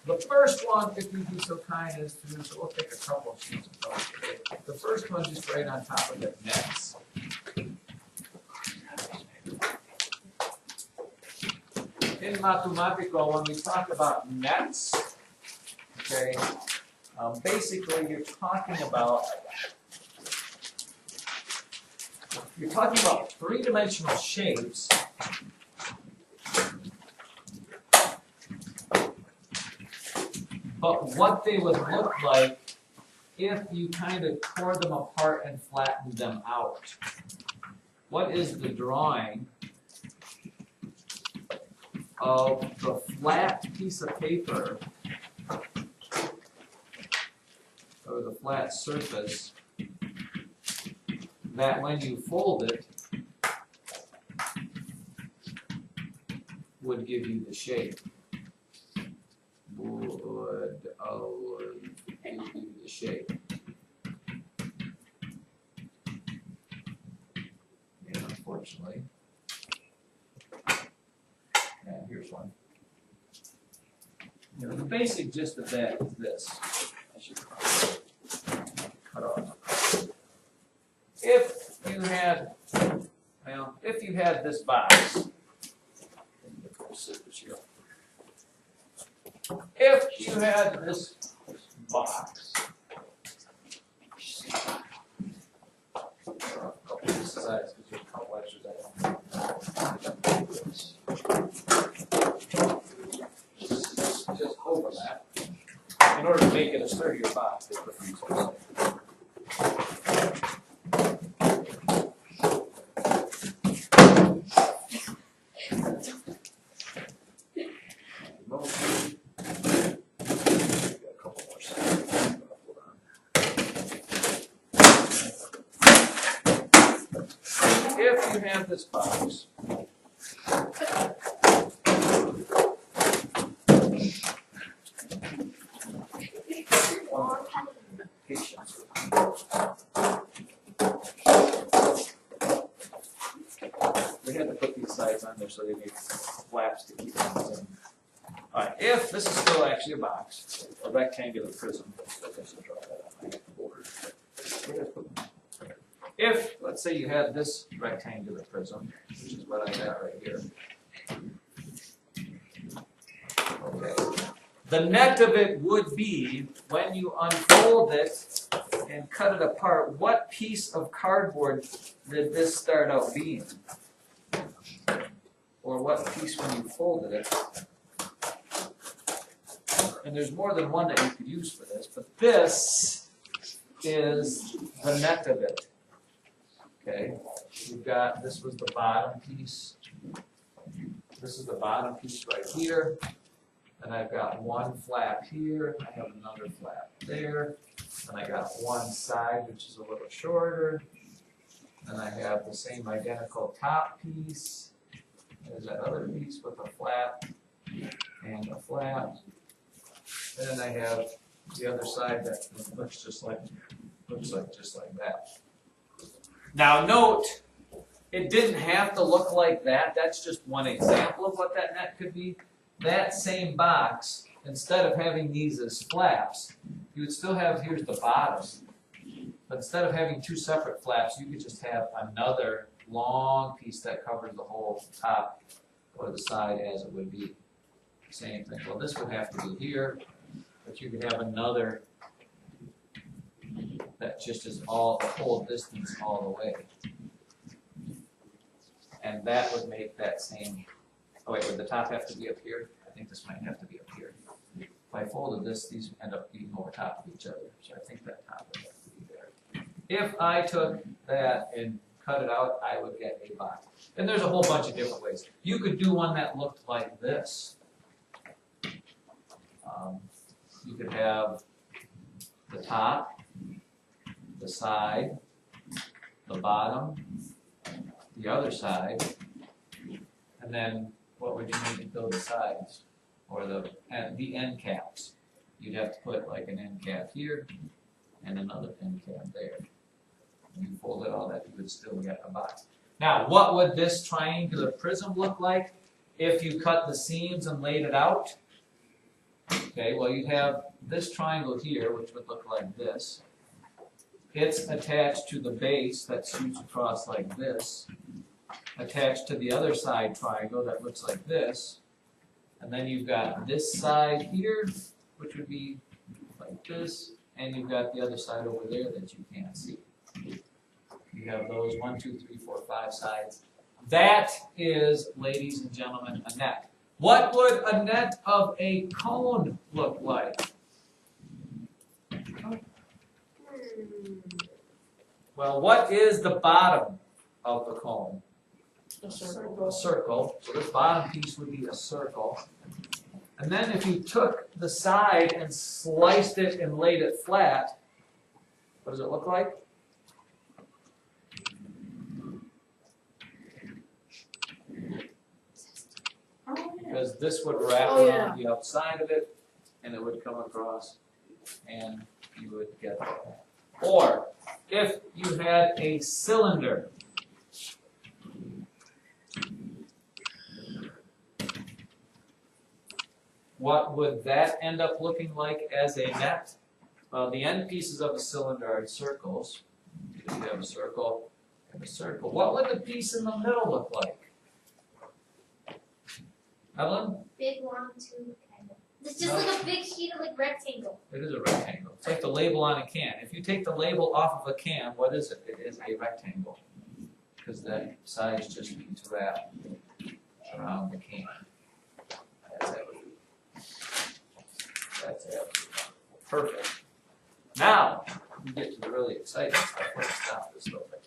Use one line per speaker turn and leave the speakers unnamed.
The first one, if you'd be so kind as to, so we'll take a couple of sheets of those today. The first one just right on top of it, nets. In Mathematical, when we talk about nets, okay, basically you're talking about three-dimensional shapes but what they would look like if you kind of tore them apart and flattened them out. What is the drawing of the flat piece of paper or the flat surface that when you fold it would give you the shape? Would give you the shape. And unfortunately, here's one. You know, the basic gist of that is this. I should cut off. If you had this box, if you had this box, just overlap. In order to make it a sturdier box, they put these on. If you have this box, we had to put these sides on there so they make flaps to keep them in. Alright, if this is still actually a box, a rectangular prism, if, let's say you had this rectangular prism, which is what I got right here. Okay. The net of it would be, when you unfold it and cut it apart, what piece of cardboard did this start out being? Or what piece when you folded it? And there's more than one that you could use for this, but this is the net of it. Okay, we've got, this was the bottom piece. This is the bottom piece right here. And I've got one flap here. I have another flap there. And I got one side, which is a little shorter. And I have the same identical top piece. There's that other piece with a flap and a flap. And then I have the other side that looks just like that. Now note, it didn't have to look like that. That's just one example of what that net could be. That same box, instead of having these as flaps, you would still have, here's the bottom. But instead of having two separate flaps, you could just have another long piece that covers the whole top or the side as it would be. Same thing. Well, this would have to be here, but you could have another that just is all the whole distance all the way. And that would make that same, oh wait, would the top have to be up here? I think this might have to be up here. If I folded this, these end up being over top of each other. So I think that top would have to be there. If I took that and cut it out, I would get a box. And there's a whole bunch of different ways. You could do one that looked like this. You could have the top, the side, the bottom, the other side, and then what would you need to fill the sides or the end caps? You'd have to put like an end cap here and another end cap there. When you folded all that, you would still get a box. Now, what would this triangular prism look like if you cut the seams and laid it out? Okay, well, you have this triangle here, which would look like this. It's attached to the base that shoots across like this, attached to the other side triangle that looks like this, and then you've got this side here, which would be like this, and you've got the other side over there that you can't see. You have those 1, 2, 3, 4, 5 sides. That is, ladies and gentlemen, a net. What would a net of a cone look like? Well, what is the bottom of the cone?
A circle.
A circle. So this bottom piece would be a circle. And then if you took the side and sliced it and laid it flat, what does it look like? Because this would wrap around the outside of it, and it would come across, and you would get that. Or, if you had a cylinder, what would that end up looking like as a net? Well, the end pieces of a cylinder are circles. You have a circle and a circle. What would the piece in the middle look like? Evelyn?
Big long tube kind of. It's just like a big sheet of like rectangle.
It is a rectangle. It's like the label on a can. If you take the label off of a can, what is it? It is a rectangle. Because that size just means wrap around the can. That's it. That's it. Perfect. Now, we get to the really exciting stuff. Let's stop this little bit.